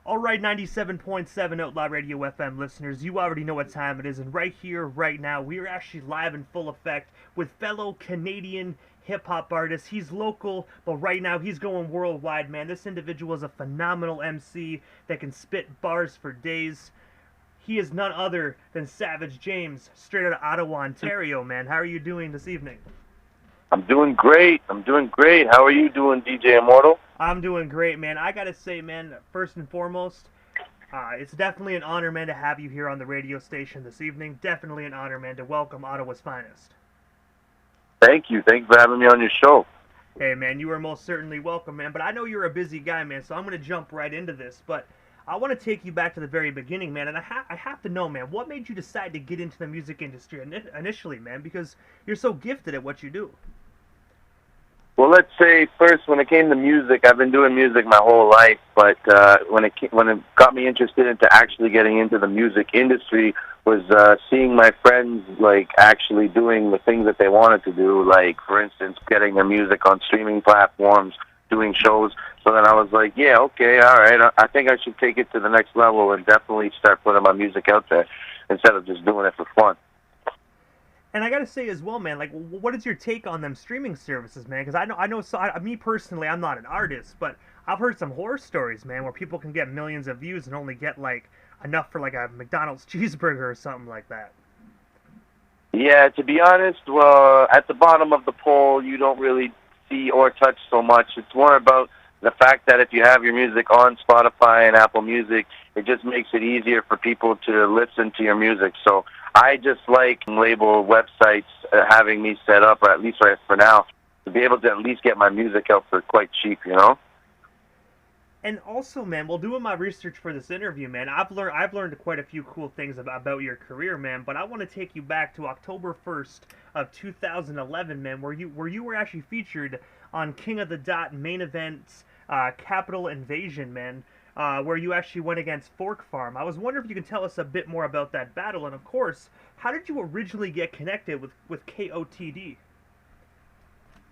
All right, 97.7 Outlaw Radio FM listeners, you already know what time it is, and right here, right now, we are actually live in full effect with fellow Canadian hip-hop artist. He's local, but right now he's going worldwide, man. This individual is a phenomenal MC that can spit bars for days. He is none other than Savage James, straight out of Ottawa, Ontario, man. How are you doing this evening? I'm doing great. How are you doing, DJ Immortal? I'm doing great, man. I gotta say, man, first and foremost, it's definitely an honor, man, to have you here on the radio station this evening. Definitely an honor, man, to welcome Ottawa's finest. Thank you. Thanks for having me on your show. Hey, man, you are most certainly welcome, man. But I know you're a busy guy, man, so I'm going to jump right into this. But I want to take you back to the very beginning, man, and I have to know, man, what made you decide to get into the music industry initially, man? Because you're so gifted at what you do. Well, let's say first, when it came to music, I've been doing music my whole life, but when it got me interested into actually getting into the music industry was seeing my friends like actually doing the things that they wanted to do, like for instance, getting their music on streaming platforms, doing shows. So then I was like, yeah, okay, all right, I think I should take it to the next level and definitely start putting my music out there instead of just doing it for fun. And I gotta say as well, man, like, what is your take on them streaming services, man? Because I know, me personally, I'm not an artist, but I've heard some horror stories, man, where people can get millions of views and only get like enough for like a McDonald's cheeseburger or something like that. Yeah, to be honest, well, at the bottom of the poll, you don't really see or touch so much. It's more about the fact that if you have your music on Spotify and Apple Music, it just makes it easier for people to listen to your music. So I just like label websites having me set up, or at least right for now, to be able to at least get my music out for quite cheap, you know? And also, man, while doing my research for this interview, man, I've learned quite a few cool things about your career, man. But I want to take you back to October 1st of 2011, man, where you were actually featured on King of the Dot main events, Capital Invasion, man, where you actually went against Fork Farm. I was wondering if you can tell us a bit more about that battle, and of course, how did you originally get connected with KOTD?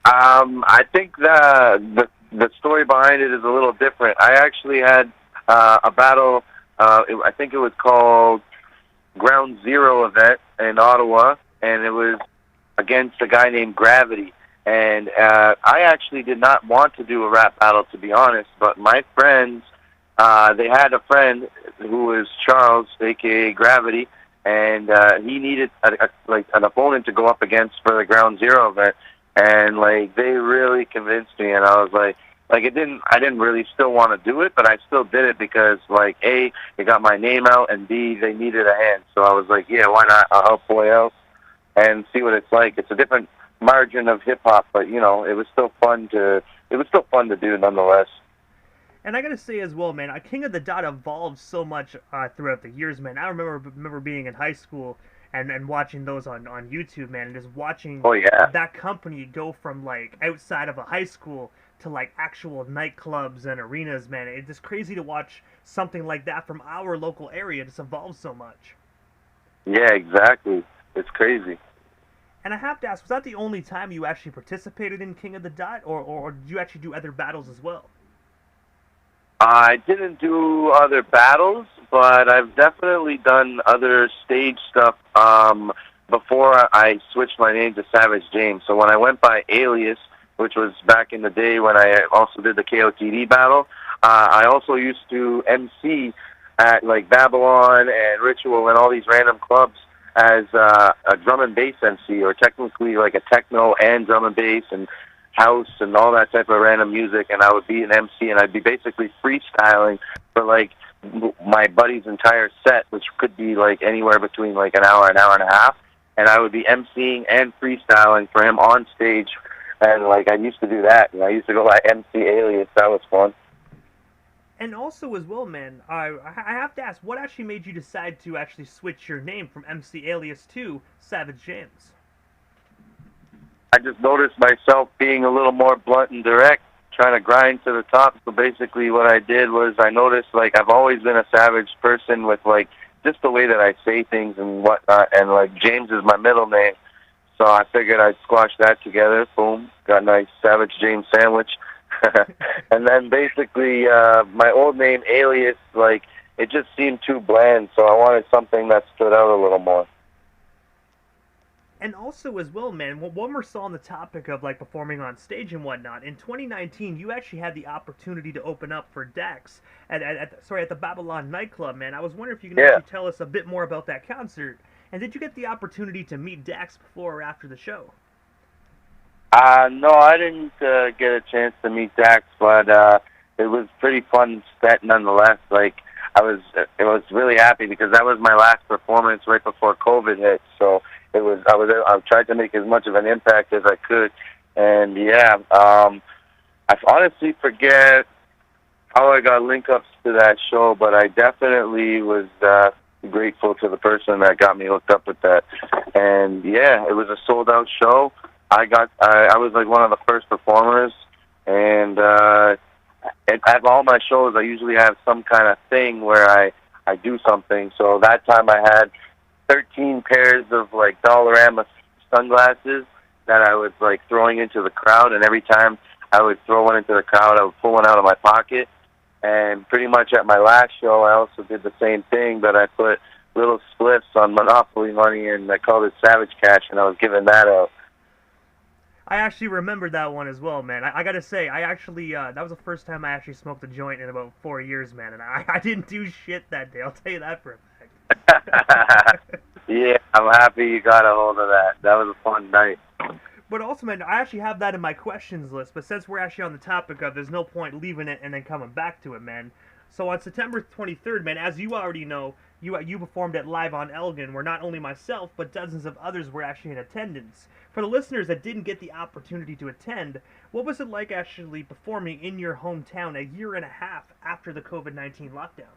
I think the story behind it is a little different. I actually had a battle. I think it was called Ground Zero event in Ottawa, and it was against a guy named Gravity. And I actually did not want to do a rap battle, to be honest. But my friends, they had a friend who was Charles, aka Gravity, and he needed like an opponent to go up against for the Ground Zero event. And like they really convinced me, and I was like I didn't really still want to do it, but I still did it because like A, it got my name out, and B, they needed a hand. So I was like, yeah, why not? I'll help boy else and see what it's like. It's a different margin of hip hop, but you know, it was still fun to do nonetheless. And I gotta say as well, man, King of the Dot evolved so much throughout the years, man. I remember being in high school and watching those on YouTube, man, and just watching that company go from like outside of a high school to like actual nightclubs and arenas, man. It's just crazy to watch something like that from our local area just evolve so much. Yeah, exactly. It's crazy. And I have to ask, was that the only time you actually participated in King of the Dot, or did you actually do other battles as well? I didn't do other battles, but I've definitely done other stage stuff before I switched my name to Savage James. So when I went by Alias, which was back in the day when I also did the KOTD battle, I also used to MC at like Babylon and Ritual and all these random clubs as a drum and bass MC, or technically like a techno and drum and bass and house and all that type of random music, and I would be an MC, and I'd be basically freestyling for like my buddy's entire set, which could be like anywhere between like an hour and a half, and I would be MCing and freestyling for him on stage, and like I used to do that, and I used to go by MC Alias. That was fun. And also as well, man, I have to ask, what actually made you decide to actually switch your name from MC Alias to Savage James? I just noticed myself being a little more blunt and direct, trying to grind to the top. So basically what I did was I noticed, like, I've always been a savage person with, like, just the way that I say things and whatnot. And, like, James is my middle name. So I figured I'd squash that together. Boom. Got a nice Savage James sandwich. And then basically, my old name, alias, like, it just seemed too bland, so I wanted something that stood out a little more. And also as well, man, when we're still on the topic of like performing on stage and whatnot, in 2019 you actually had the opportunity to open up for Dax at the Babylon nightclub, man. I was wondering if you can Yeah. actually tell us a bit more about that concert. And did you get the opportunity to meet Dax before or after the show? No, I didn't get a chance to meet Dax, but it was pretty fun set nonetheless. Like, I was really happy because that was my last performance right before COVID hit. So I tried to make as much of an impact as I could, and yeah, I honestly forget how I got link ups to that show, but I definitely was grateful to the person that got me hooked up with that. And yeah, it was a sold out show. I was like one of the first performers, and at all my shows I usually have some kind of thing where I do something. So that time I had 13 pairs of like Dollarama sunglasses that I was like throwing into the crowd, and every time I would throw one into the crowd, I would pull one out of my pocket. And pretty much at my last show, I also did the same thing, but I put little spliffs on Monopoly money, and I called it Savage Cash, and I was giving that out. I actually remembered that one as well, man. I gotta say, I actually, that was the first time I actually smoked a joint in about 4 years, man, and I didn't do shit that day, I'll tell you that for a fact. Yeah, I'm happy you got a hold of that. That was a fun night. But also, man, I actually have that in my questions list, but since we're actually on the topic of, there's no point leaving it and then coming back to it, man. So on September 23rd, man, as you already know, you performed at Live on Elgin, where not only myself, but dozens of others were actually in attendance. For the listeners that didn't get the opportunity to attend, what was it like actually performing in your hometown a year and a half after the COVID-19 lockdown?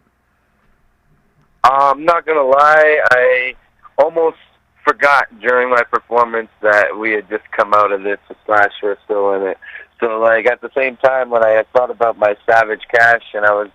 I'm not gonna lie, I almost forgot during my performance that we had just come out of this, slash we're still in it. So like at the same time when I had thought about my Savage Cash and I was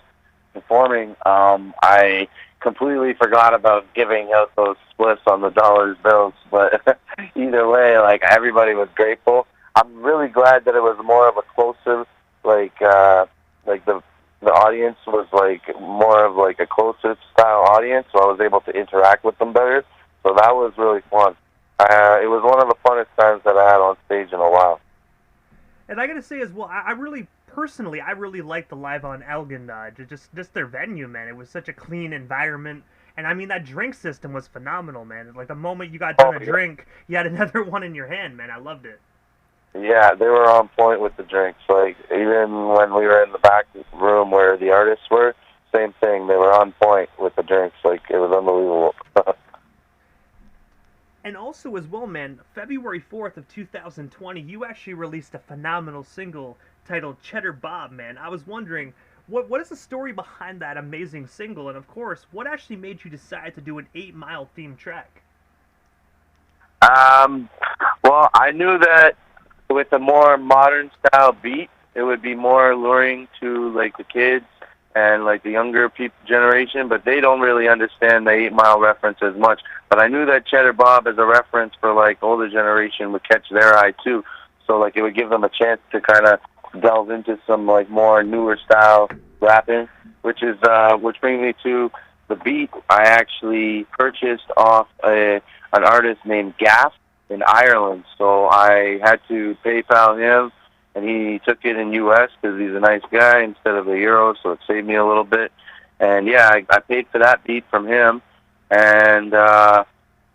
performing, I completely forgot about giving out those splits on the dollars bills. But either way, like everybody was grateful. I'm really glad that it was more of a closer, like the audience was like more of like a closer style audience, so I was able to interact with them better. So that was really fun. It was one of the funnest times that I had on stage in a while. And I gotta say as well, I really liked the Live on Elgin, just their venue, man. It was such a clean environment, and I mean that drink system was phenomenal, man. Like the moment you got done a drink, you had another one in your hand, man. I loved it. Yeah, they were on point with the drinks. Like even when we were in the back room where the artists were, same thing. They were on point with the drinks. Like it was unbelievable. And also as well, man, February 4th of 2020, you actually released a phenomenal single titled Cheddar Bob, man. I was wondering, what is the story behind that amazing single? And of course, what actually made you decide to do an 8 Mile themed track? Well, I knew that with a more modern style beat, it would be more alluring to like the kids and like the younger generation, but they don't really understand the 8 Mile reference as much. But I knew that Cheddar Bob as a reference for like older generation would catch their eye too. So like it would give them a chance to kind of delve into some like more newer style rapping, which brings me to the beat I actually purchased off an artist named Gaff in Ireland. So I had to PayPal him, and he took it in U.S. because he's a nice guy instead of the euro, so it saved me a little bit. And yeah, I paid for that beat from him. And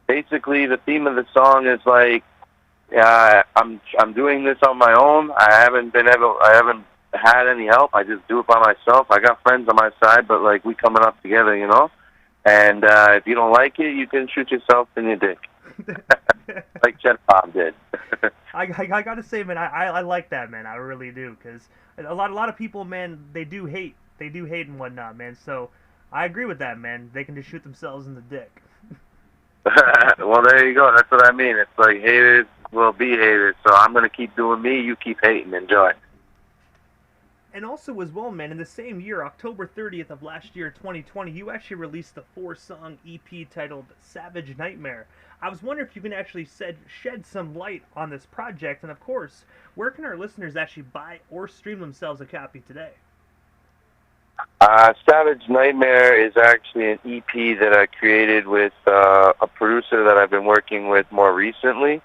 basically, the theme of the song is like, I'm doing this on my own. I haven't had any help. I just do it by myself. I got friends on my side, but like we coming up together, you know. And if you don't like it, you can shoot yourself in your dick. Like Cheddar Bob did. I gotta say, man, I like that, man. I really do, because a lot of people, man, they do hate and whatnot, man. So I agree with that, man. They can just shoot themselves in the dick. Well, there you go. That's what I mean. It's like haters will be haters. So I'm gonna keep doing me. You keep hating. Enjoy. And also as well, man, in the same year, October 30th of last year, 2020, you actually released a 4-song EP titled Savage Nightmare. I was wondering if you can actually shed some light on this project, and of course, where can our listeners actually buy or stream themselves a copy today? Savage Nightmare is actually an EP that I created with a producer that I've been working with more recently,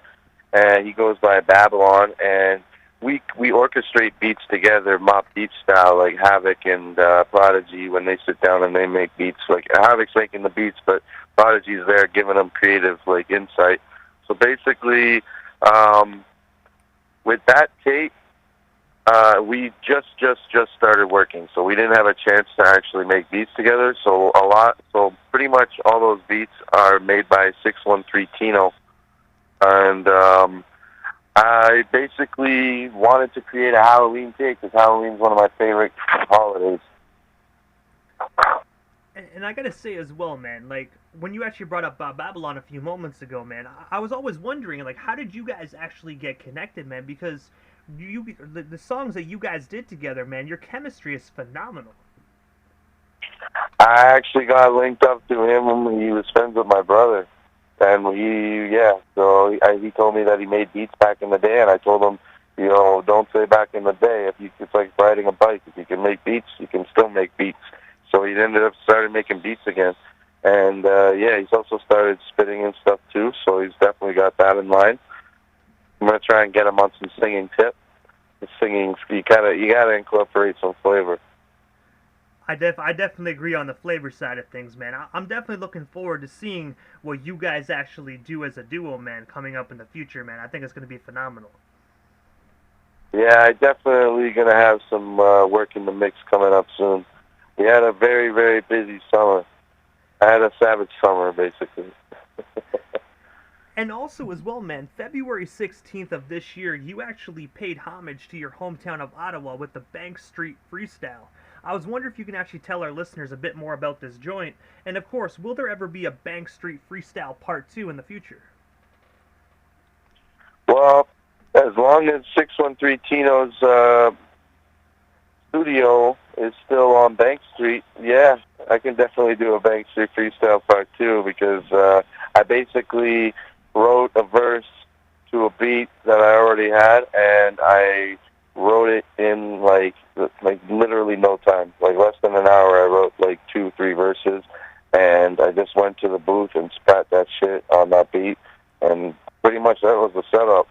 and he goes by Babylon, and we orchestrate beats together, Mop Beat style, like Havoc and Prodigy when they sit down and they make beats. Like Havoc's making the beats, but Prodigy's there giving them creative like insight. So basically, with that tape, we just started working, so we didn't have a chance to actually make beats together. So pretty much all those beats are made by 613 Tino, and I basically wanted to create a Halloween tape because Halloween's one of my favorite holidays. And I gotta say as well, man, like, when you actually brought up Babylon a few moments ago, man, I was always wondering, like, how did you guys actually get connected, man? Because the songs that you guys did together, man, your chemistry is phenomenal. I actually got linked up to him when he was friends with my brother. And he told me that he made beats back in the day, and I told him, don't say back in the day. It's like riding a bike. If you can make beats, you can still make beats. So he ended up started making beats again. And he's also started spitting and stuff too, so he's definitely got that in mind. I'm gonna try and get him on some singing tip. The singing, you gotta incorporate some flavor. I definitely agree on the flavor side of things, man. I'm definitely looking forward to seeing what you guys actually do as a duo, man, coming up in the future, man. I think it's gonna be phenomenal. Yeah, I definitely gonna have some work in the mix coming up soon. We had a very, very busy summer. I had a savage summer, basically. And also as well, man, February 16th of this year, you actually paid homage to your hometown of Ottawa with the Bank Street Freestyle. I was wondering if you can actually tell our listeners a bit more about this joint, and of course, will there ever be a Bank Street Freestyle Part 2 in the future? Well, as long as 613 Tino's studio is still on Bank Street, yeah, I can definitely do a Bank Street Freestyle Part 2 because I basically wrote a verse to a beat that I already had, and I wrote it in like literally no time, like less than an hour. I wrote like 2-3 verses, and I just went to the booth and spat that shit on that beat, and pretty much that was the setup.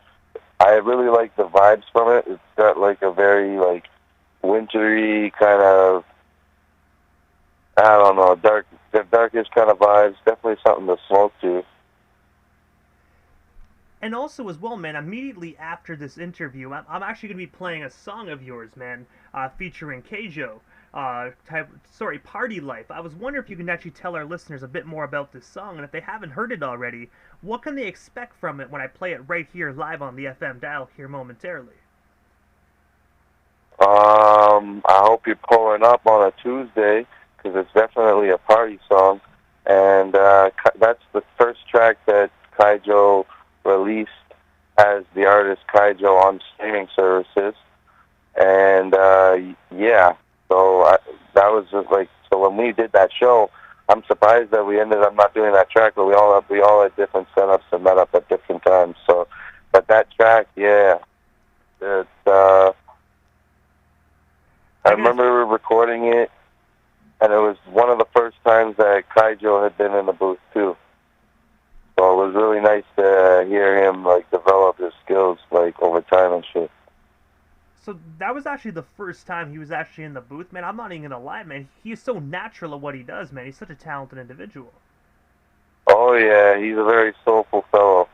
I really like the vibes from it. It's got like a very like wintry kind of, I don't know, darkish kind of vibes. Definitely something to smoke to. And also as well, man, immediately after this interview, I'm actually going to be playing a song of yours, man, featuring Keijo, Party Life. I was wondering if you can actually tell our listeners a bit more about this song, and if they haven't heard it already, what can they expect from it when I play it right here live on the FM dial here momentarily? I hope you're pulling up on a Tuesday, because it's definitely a party song, and that's the first track that Keijo released as the artist Keijo on streaming services, and that was just like, so when we did that show, I'm surprised that we ended up not doing that track, but we all had different setups and met up at different times. So, but that track, yeah, I remember recording it, and it was one of the first times that Keijo had been in the booth too. So it was really nice to hear him like develop his skills like over time and shit. So that was actually the first time he was actually in the booth, man. I'm not even gonna lie, man. He's so natural at what he does, man. He's such a talented individual. Oh yeah, he's a very soulful fellow.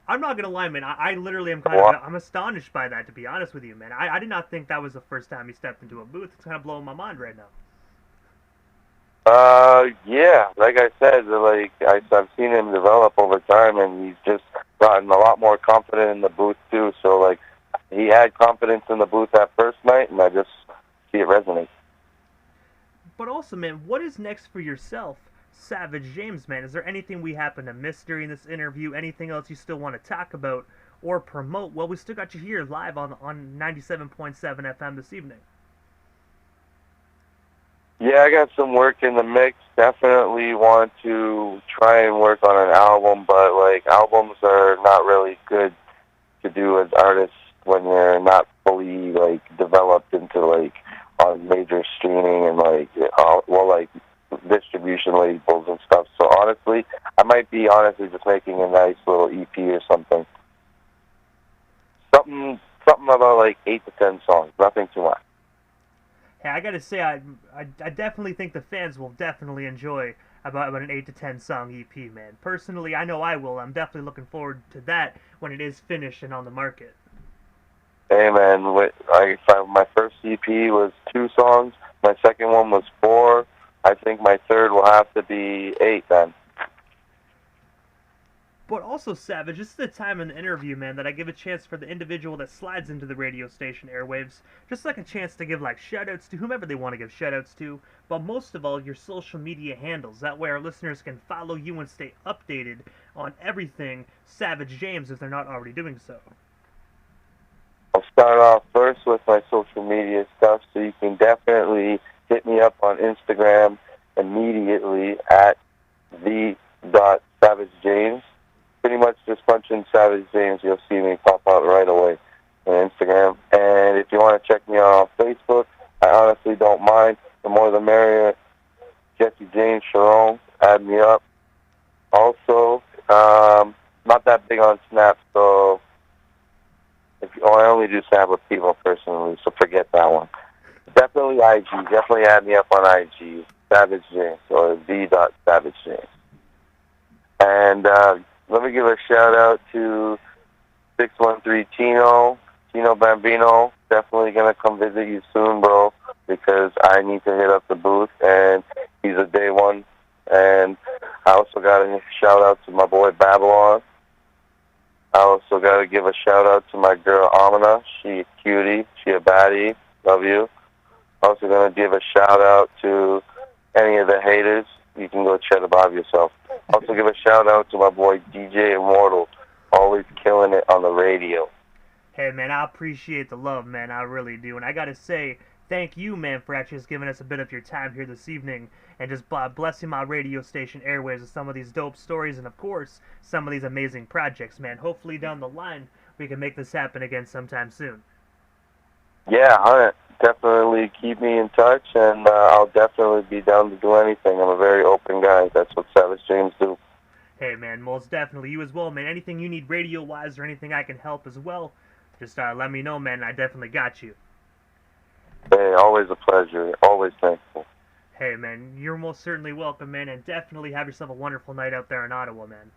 I'm not gonna lie, man. I literally am I'm astonished by that, to be honest with you, man. I did not think that was the first time he stepped into a booth. It's kind of blowing my mind right now. Yeah, like I said, like I've seen him develop over time, and he's just gotten a lot more confident in the booth too. So like, he had confidence in the booth that first night, and I just see it resonate. But also, man, what is next for yourself, Savage James, man? Is there anything we happen to miss during this interview? Anything else you still want to talk about? or promote, well, we still got you here live on 97.7 FM this evening. Yeah, I got some work in the mix. Definitely want to try and work on an album, but like albums are not really good to do as artists when you're not fully like developed into like on major streaming and like like distribution labels and stuff. So honestly, I might be honestly just making a nice little EP or something. Something about like 8 to 10 songs, nothing too much. Hey, I gotta say, I definitely think the fans will definitely enjoy about an 8 to 10 song EP, man. Personally, I know I will. I'm definitely looking forward to that when it is finished and on the market. Hey man, my first EP was 2 songs. My second one was 4. I think my third will have to be 8 then. But also, Savage, this is the time in the interview, man, that I give a chance for the individual that slides into the radio station airwaves, just like a chance to give, like, shoutouts to whomever they want to give shoutouts to, but most of all, your social media handles. That way our listeners can follow you and stay updated on everything Savage James if they're not already doing so. I'll start off first with my social media stuff, so you can definitely hit me up on Instagram immediately at the.savagejames. Pretty much just punch in Savage James, you'll see me pop out right away on Instagram. And if you want to check me out on Facebook, I honestly don't mind. The more the merrier. Jesse James Sharon, add me up. Also, not that big on Snap, so I only do Snap with people personally, so forget that one. Definitely IG. Definitely add me up on IG. Savage James, or the.savagejames. And let me give a shout out to 613 Tino Bambino. Definitely gonna come visit you soon, bro, because I need to hit up the booth, and he's a day one. And I also got a shout out to my boy Babylon. I also got to give a shout out to my girl Amina. She a cutie. She a baddie. Love you. Also gonna give a shout out to any of the haters. You can go Cheddar Bob yourself. Also give a shout out to my boy DJ Immortal. Always killing it on the radio. Hey, man, I appreciate the love, man. I really do. And I gotta say, thank you, man, for actually just giving us a bit of your time here this evening and just blessing my radio station airwaves with some of these dope stories and, of course, some of these amazing projects, man. Hopefully down the line we can make this happen again sometime soon. Yeah, definitely keep me in touch, and I'll definitely be down to do anything. I'm a very open guy. That's what Savage James do. Hey, man, most definitely. You as well, man. Anything you need radio-wise or anything I can help as well, just let me know, man. I definitely got you. Hey, always a pleasure. Always thankful. Hey, man, you're most certainly welcome, man, and definitely have yourself a wonderful night out there in Ottawa, man.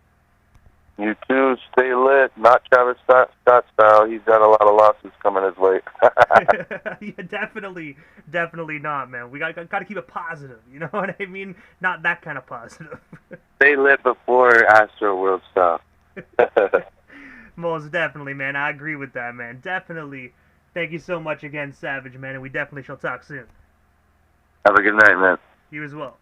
You too. Stay lit. Not Travis Scott style. He's got a lot of lawsuits coming his way. Yeah, definitely not, man. We got to keep it positive. You know what I mean? Not that kind of positive. Stay lit before Astro World style. Most definitely, man. I agree with that, man. Definitely. Thank you so much again, Savage, man, and we definitely shall talk soon. Have a good night, man. You as well.